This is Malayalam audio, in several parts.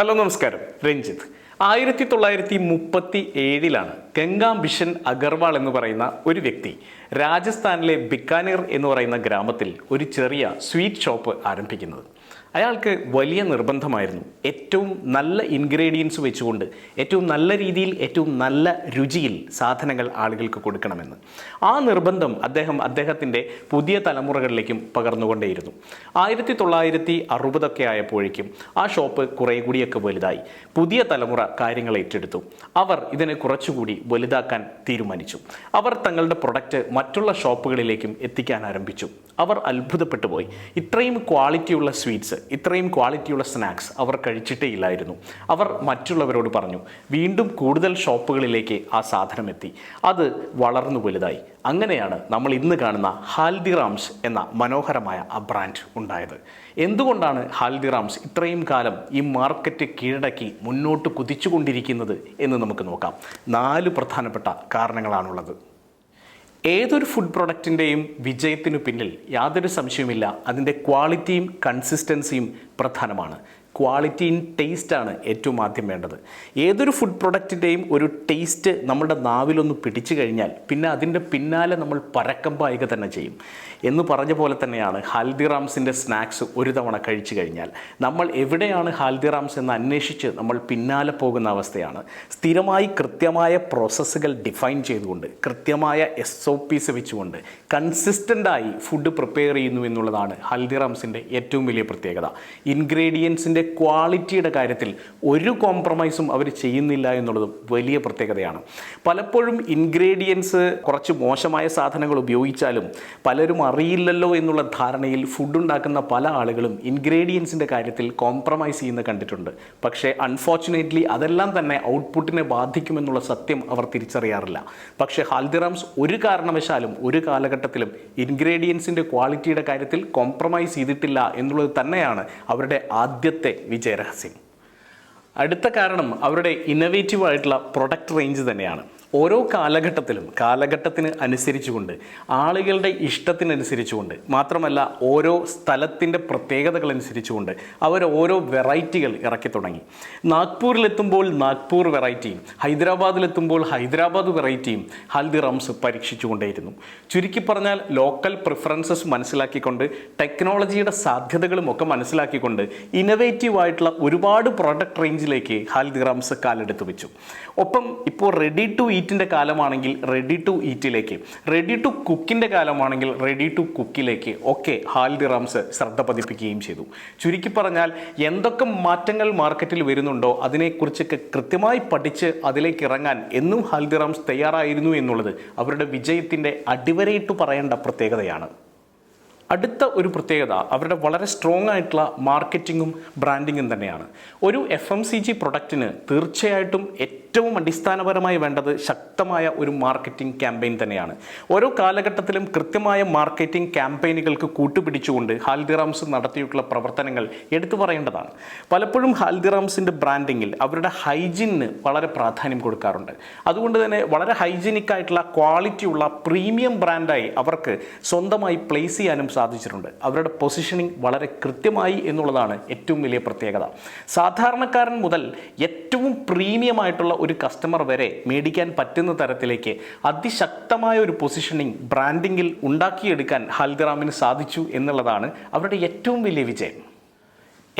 ഹലോ നമസ്കാരം. രഞ്ജിത്ത്. 1937 ഗംഗാംബിഷൻ അഗർവാൾ എന്ന് പറയുന്ന ഒരു വ്യക്തി രാജസ്ഥാനിലെ ബിക്കാനീർ എന്ന് പറയുന്ന ഗ്രാമത്തിൽ ഒരു ചെറിയ സ്വീറ്റ് ഷോപ്പ് ആരംഭിക്കുന്നത്. അയാൾക്ക് വലിയ നിർബന്ധമായിരുന്നു ഏറ്റവും നല്ല ഇൻഗ്രീഡിയൻസ് വെച്ചുകൊണ്ട് ഏറ്റവും നല്ല രീതിയിൽ ഏറ്റവും നല്ല രുചിയിൽ സാധനങ്ങൾ ആളുകൾക്ക് കൊടുക്കണമെന്ന്. ആ നിർബന്ധം അദ്ദേഹത്തിൻ്റെ പുതിയ തലമുറകളിലേക്കും പകർന്നുകൊണ്ടേയിരുന്നു. 1960 ആയപ്പോഴേക്കും ആ ഷോപ്പ് കുറേ കൂടിയൊക്കെ വലുതായി. പുതിയ തലമുറ കാര്യങ്ങൾ ഏറ്റെടുത്തു. അവർ ഇതിനെ കുറച്ചുകൂടി വലുതാക്കാൻ തീരുമാനിച്ചു. അവർ തങ്ങളുടെ പ്രൊഡക്റ്റ് മറ്റുള്ള ഷോപ്പുകളിലേക്കും എത്തിക്കാൻ ആരംഭിച്ചു. അവർ അത്ഭുതപ്പെട്ടു പോയി. ഇത്രയും ക്വാളിറ്റിയുള്ള സ്വീറ്റ്സ്, ഇത്രയും ക്വാളിറ്റിയുള്ള സ്നാക്സ് അവർ കഴിച്ചിട്ടേ ഇല്ലായിരുന്നു. അവർ മറ്റുള്ളവരോട് പറഞ്ഞു. വീണ്ടും കൂടുതൽ ഷോപ്പുകളിലേക്ക് ആ സാധനം എത്തി. അത് വളർന്നു വലുതായി. അങ്ങനെയാണ് നമ്മൾ ഇന്ന് കാണുന്ന ഹാൽദിറാംസ് എന്ന മനോഹരമായ ആ ബ്രാൻഡ് ഉണ്ടായത്. എന്തുകൊണ്ടാണ് ഹാൽദിറാംസ് ഇത്രയും കാലം ഈ മാർക്കറ്റ് കീഴടക്കി മുന്നോട്ട് കുതിച്ചുകൊണ്ടിരിക്കുന്നത് എന്ന് നമുക്ക് നോക്കാം. 4 പ്രധാനപ്പെട്ട കാരണങ്ങളാണുള്ളത്. ഏതൊരു ഫുഡ് പ്രൊഡക്റ്റിൻ്റെയും വിജയത്തിനു പിന്നിൽ യാതൊരു സംശയവുമില്ല, അതിൻ്റെ ക്വാളിറ്റിയും കൺസിസ്റ്റൻസിയും പ്രധാനമാണ്. ക്വാളിറ്റി ഇൻ ടേസ്റ്റാണ് ഏറ്റവും ആദ്യം വേണ്ടത്. ഏതൊരു ഫുഡ് പ്രൊഡക്റ്റിൻ്റെയും ഒരു ടേസ്റ്റ് നമ്മുടെ നാവിലൊന്ന് പിടിച്ചു കഴിഞ്ഞാൽ പിന്നെ അതിൻ്റെ പിന്നാലെ നമ്മൾ പരക്കം പായുക തന്നെ ചെയ്യും. എന്ന് പറഞ്ഞ പോലെ തന്നെയാണ് ഹാൽദിറാംസിൻ്റെ സ്നാക്സ് ഒരു തവണ കഴിച്ചു കഴിഞ്ഞാൽ നമ്മൾ എവിടെയാണ് ഹാൽദിറാംസ് എന്ന് അന്വേഷിച്ച് നമ്മൾ പിന്നാലെ പോകുന്ന അവസ്ഥയാണ്. സ്ഥിരമായി കൃത്യമായ പ്രോസസ്സുകൾ ഡിഫൈൻ ചെയ്തുകൊണ്ട് കൃത്യമായ SOPs വെച്ചുകൊണ്ട് കൺസിസ്റ്റൻ്റായി ഫുഡ് പ്രിപ്പയർ ചെയ്യുന്നു എന്നുള്ളതാണ് ഹാൽദിറാംസിൻ്റെ ഏറ്റവും വലിയ പ്രത്യേകത. ഇൻഗ്രീഡിയൻസിൻ്റെ ക്വാളിറ്റിയുടെ കാര്യത്തിൽ ഒരു കോംപ്രമൈസും അവർ ചെയ്യുന്നില്ല എന്നുള്ളതും വലിയ പ്രത്യേകതയാണ്. പലപ്പോഴും ഇൻഗ്രീഡിയൻസ് കുറച്ച് മോശമായ സാധനങ്ങൾ ഉപയോഗിച്ചാലും പലരും അറിയില്ലല്ലോ എന്നുള്ള ധാരണയിൽ ഫുഡ് ഉണ്ടാക്കുന്ന പല ആളുകളും ഇൻഗ്രീഡിയൻസിൻ്റെ കാര്യത്തിൽ കോംപ്രമൈസ് ചെയ്യുന്ന കണ്ടിട്ടുണ്ട്. പക്ഷേ അൺഫോർച്ചുനേറ്റ്ലി അതെല്ലാം തന്നെ ഔട്ട്പുട്ടിനെ ബാധിക്കുമെന്നുള്ള സത്യം അവർ തിരിച്ചറിയാറില്ല. പക്ഷേ ഹാൽദിറാംസ് ഒരു കാരണവശാലും ഒരു കാലഘട്ടത്തിലും ഇൻഗ്രീഡിയൻസിൻ്റെ ക്വാളിറ്റിയുടെ കാര്യത്തിൽ കോംപ്രമൈസ് ചെയ്തിട്ടില്ല എന്നുള്ളത് തന്നെയാണ് അവരുടെ ആദ്യത്തെ വിജയരഹസ്യം. അടുത്ത കാരണം അവരുടെ ഇന്നോവേറ്റീവ് ആയിട്ടുള്ള പ്രൊഡക്റ്റ് റേഞ്ച് തന്നെയാണ്. ഓരോ കാലഘട്ടത്തിന് അനുസരിച്ചുകൊണ്ട് ആളുകളുടെ ഇഷ്ടത്തിനനുസരിച്ചുകൊണ്ട് മാത്രമല്ല ഓരോ സ്ഥലത്തിൻ്റെ പ്രത്യേകതകൾ അനുസരിച്ചുകൊണ്ട് അവർ ഓരോ വെറൈറ്റികൾ ഇറക്കി തുടങ്ങി. നാഗ്പൂരിലെത്തുമ്പോൾ നാഗ്പൂർ വെറൈറ്റിയും ഹൈദരാബാദിലെത്തുമ്പോൾ ഹൈദരാബാദ് വെറൈറ്റിയും ഹാൽദിറാംസ് പരീക്ഷിച്ചുകൊണ്ടേയിരുന്നു. ചുരുക്കി പറഞ്ഞാൽ ലോക്കൽ പ്രിഫറൻസസ് മനസ്സിലാക്കിക്കൊണ്ട് ടെക്നോളജിയുടെ സാധ്യതകളും ഒക്കെ മനസ്സിലാക്കിക്കൊണ്ട് ഇന്നോവേറ്റീവ് ആയിട്ടുള്ള ഒരുപാട് പ്രോഡക്റ്റ് റേഞ്ചിലേക്ക് ഹാൽദിറാംസ് കാലെടുത്ത് വെച്ചു. ഒപ്പം ഇപ്പോൾ റെഡി ടു ഈറ്റിൻ്റെ കാലമാണെങ്കിൽ റെഡി ടു ഈറ്റിലേക്ക്, റെഡി ടു കുക്കിൻ്റെ കാലമാണെങ്കിൽ റെഡി ടു കുക്കിലേക്ക് ഒക്കെ ഹാൽദിറാംസ് ശ്രദ്ധ പതിപ്പിക്കുകയും ചെയ്തു. ചുരുക്കി പറഞ്ഞാൽ എന്തൊക്കെ മാറ്റങ്ങൾ മാർക്കറ്റിൽ വരുന്നുണ്ടോ അതിനെക്കുറിച്ചൊക്കെ കൃത്യമായി പഠിച്ച് അതിലേക്ക് ഇറങ്ങാൻ എന്നും ഹാൽദിറാംസ് തയ്യാറായിരുന്നു എന്നുള്ളത് അവരുടെ വിജയത്തിൻ്റെ അടിവരയിട്ട് പറയേണ്ട പ്രത്യേകതയാണ്. അടുത്ത ഒരു പ്രത്യേകത അവരുടെ വളരെ സ്ട്രോങ് ആയിട്ടുള്ള മാർക്കറ്റിങ്ങും ബ്രാൻഡിങ്ങും തന്നെയാണ്. ഒരു FMCG പ്രൊഡക്റ്റിന് തീർച്ചയായിട്ടും ഏറ്റവും അടിസ്ഥാനപരമായി വേണ്ടത് ശക്തമായ ഒരു മാർക്കറ്റിംഗ് ക്യാമ്പയിൻ തന്നെയാണ്. ഓരോ കാലഘട്ടത്തിലും കൃത്യമായ മാർക്കറ്റിംഗ് ക്യാമ്പയിനുകൾക്ക് കൂട്ടുപിടിച്ചുകൊണ്ട് ഹാൽദിറാംസ് നടത്തിയിട്ടുള്ള പ്രവർത്തനങ്ങൾ എടുത്തു പറയേണ്ടതാണ്. പലപ്പോഴും ഹാൽദിറാംസിൻ്റെ ബ്രാൻഡിങ്ങിൽ അവരുടെ ഹൈജീനിന് വളരെ പ്രാധാന്യം കൊടുക്കാറുണ്ട്. അതുകൊണ്ട് തന്നെ വളരെ ഹൈജീനിക് ആയിട്ടുള്ള ക്വാളിറ്റിയുള്ള പ്രീമിയം ബ്രാൻഡായി അവർക്ക് സ്വന്തമായി പ്ലേസ് ചെയ്യാനും സാധിച്ചിട്ടുണ്ട്. അവരുടെ പൊസിഷനിങ് വളരെ കൃത്യമായി എന്നുള്ളതാണ് ഏറ്റവും വലിയ പ്രത്യേകത. സാധാരണക്കാരൻ മുതൽ ഏറ്റവും പ്രീമിയം ആയിട്ടുള്ള ഒരു കസ്റ്റമർ വരെ മേടിക്കാൻ പറ്റുന്ന തരത്തിലേക്ക് അതിശക്തമായ ഒരു പൊസിഷനിങ് ബ്രാൻഡിങ്ങിൽ ഉണ്ടാക്കിയെടുക്കാൻ ഹാൽദിറാമിന് സാധിച്ചു എന്നുള്ളതാണ് അവരുടെ ഏറ്റവും വലിയ വിജയം.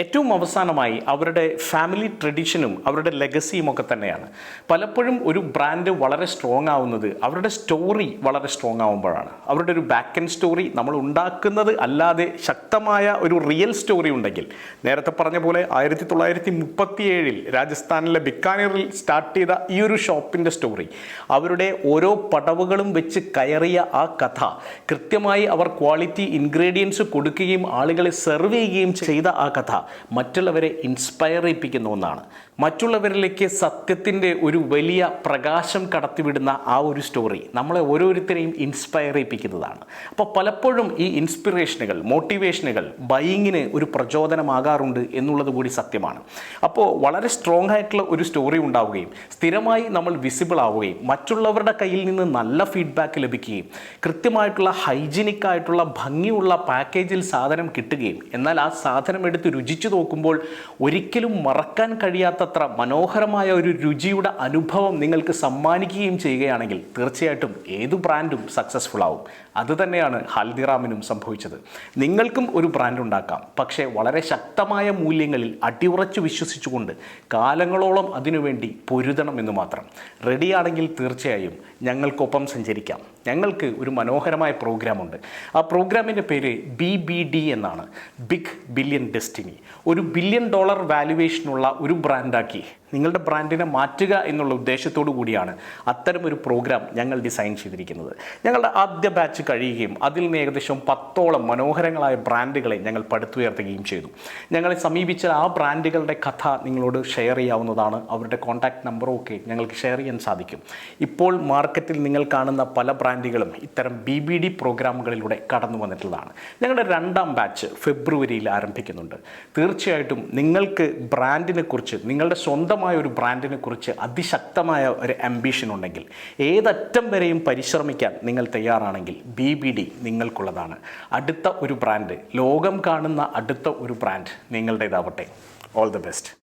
ഏറ്റവും അവസാനമായി അവരുടെ ഫാമിലി ട്രഡീഷനും അവരുടെ ലെഗസിയും ഒക്കെ തന്നെയാണ്. പലപ്പോഴും ഒരു ബ്രാൻഡ് വളരെ സ്ട്രോങ് ആവുന്നത് അവരുടെ സ്റ്റോറി വളരെ സ്ട്രോങ് ആവുമ്പോഴാണ്. അവരുടെ ഒരു ബാക്ക് എൻഡ് സ്റ്റോറി നമ്മൾ ഉണ്ടാക്കുന്നത് അല്ലാതെ ശക്തമായ ഒരു റിയൽ സ്റ്റോറി ഉണ്ടെങ്കിൽ, നേരത്തെ പറഞ്ഞ പോലെ 1937 രാജസ്ഥാനിലെ ബിക്കാനീറിൽ സ്റ്റാർട്ട് ചെയ്ത ഈ ഒരു ഷോപ്പിൻ്റെ സ്റ്റോറി, അവരുടെ ഓരോ പടവുകളും വെച്ച് കയറിയ ആ കഥ, കൃത്യമായി അവർ ക്വാളിറ്റി ഇൻഗ്രീഡിയൻസ് കൊടുക്കുകയും ആളുകളെ സെർവ് ചെയ്യുകയും ചെയ്ത ആ കഥ മറ്റുള്ളവരെ ഇൻസ്പയർ ചെയ്യിപ്പിക്കുന്ന ഒന്നാണ്. മറ്റുള്ളവരിലേക്ക് സത്യത്തിൻ്റെ ഒരു വലിയ പ്രകാശം കടത്തിവിടുന്ന ആ ഒരു സ്റ്റോറി നമ്മളെ ഓരോരുത്തരെയും ഇൻസ്പയർ ചെയ്യിപ്പിക്കുന്നതാണ്. അപ്പോൾ പലപ്പോഴും ഈ ഇൻസ്പിറേഷനുകൾ, മോട്ടിവേഷനുകൾ ബൈയിങ്ങിന് ഒരു പ്രചോദനമാകാറുണ്ട് എന്നുള്ളത് കൂടി സത്യമാണ്. അപ്പോൾ വളരെ സ്ട്രോങ് ആയിട്ടുള്ള ഒരു സ്റ്റോറി ഉണ്ടാവുകയും സ്ഥിരമായി നമ്മൾ വിസിബിൾ ആവുകയും മറ്റുള്ളവരുടെ കയ്യിൽ നിന്ന് നല്ല ഫീഡ്ബാക്ക് ലഭിക്കുകയും കൃത്യമായിട്ടുള്ള ഹൈജീനിക് ആയിട്ടുള്ള ഭംഗിയുള്ള പാക്കേജിൽ സാധനം കിട്ടുകയും എന്നാൽ ആ സാധനം എടുത്ത് രുചി രുചിച്ചു നോക്കുമ്പോൾ ഒരിക്കലും മറക്കാൻ കഴിയാത്തത്ര മനോഹരമായ ഒരു രുചിയുടെ അനുഭവം നിങ്ങൾക്ക് സമ്മാനിക്കുകയും ചെയ്യുകയാണെങ്കിൽ തീർച്ചയായിട്ടും ഏതു ബ്രാൻഡും സക്സസ്ഫുൾ ആവും. അതുതന്നെയാണ് ഹൽദിറാമിനും സംഭവിച്ചത്. നിങ്ങൾക്കും ഒരു ബ്രാൻഡ് ഉണ്ടാക്കാം, പക്ഷേ വളരെ ശക്തമായ മൂല്യങ്ങളിൽ അടിയുറച്ചു വിശ്വസിച്ചുകൊണ്ട് കാലങ്ങളോളം അതിനുവേണ്ടി പൊരുതണമെന്ന് മാത്രം. റെഡിയാണെങ്കിൽ തീർച്ചയായും ഞങ്ങൾക്കൊപ്പം സഞ്ചരിക്കാം. ഞങ്ങൾക്ക് ഒരു മനോഹരമായ പ്രോഗ്രാമുണ്ട്. ആ പ്രോഗ്രാമിൻ്റെ പേര് BBD എന്നാണ്, ബിഗ് ബില്യൺ ഡെസ്റ്റിനി. ഒരു $1 ബില്യൺ വാല്യുവേഷനുള്ള ഒരു ബ്രാൻഡാക്കി നിങ്ങളുടെ ബ്രാൻഡിനെ മാറ്റുക എന്നുള്ള ഉദ്ദേശത്തോടു കൂടിയാണ് അത്തരമൊരു പ്രോഗ്രാം ഞങ്ങൾ ഡിസൈൻ ചെയ്തിരിക്കുന്നത്. ഞങ്ങളുടെ ആദ്യ ബാച്ച് കഴിയുകയും അതിൽ നിന്ന് ഏകദേശം 10ഓളം മനോഹരങ്ങളായ ബ്രാൻഡുകളെ ഞങ്ങൾ പടുത്തുയർത്തുകയും ചെയ്തു. ഞങ്ങളെ സമീപിച്ച ആ ബ്രാൻഡുകളുടെ കഥ നിങ്ങളോട് ഷെയർ ചെയ്യാവുന്നതാണ്. അവരുടെ കോൺടാക്റ്റ് നമ്പറും ഒക്കെ ഞങ്ങൾക്ക് ഷെയർ ചെയ്യാൻ സാധിക്കും. ഇപ്പോൾ മാർക്കറ്റിൽ നിങ്ങൾ കാണുന്ന പല ബ്രാൻഡുകളും ഇത്തരം BBD പ്രോഗ്രാമുകളിലൂടെ കടന്നു വന്നിട്ടുള്ളതാണ്. ഞങ്ങളുടെ 2ാം ബാച്ച് ഫെബ്രുവരിയിൽ ആരംഭിക്കുന്നുണ്ട്. തീർച്ചയായിട്ടും നിങ്ങൾക്ക് ബ്രാൻഡിനെ കുറിച്ച്, നിങ്ങളുടെ സ്വന്തം ഒരു ബ്രാൻഡിനെ കുറിച്ച് അതിശക്തമായ ഒരു ആംബിഷൻ ഉണ്ടെങ്കിൽ, ഏതറ്റം വരെയും പരിശ്രമിക്കാൻ നിങ്ങൾ തയ്യാറാണെങ്കിൽ BBD നിങ്ങൾക്കുള്ളതാണ്. അടുത്ത ഒരു ബ്രാൻഡ്, ലോകം കാണുന്ന അടുത്ത ഒരു ബ്രാൻഡ് നിങ്ങളുടേതാവട്ടെ. All the best.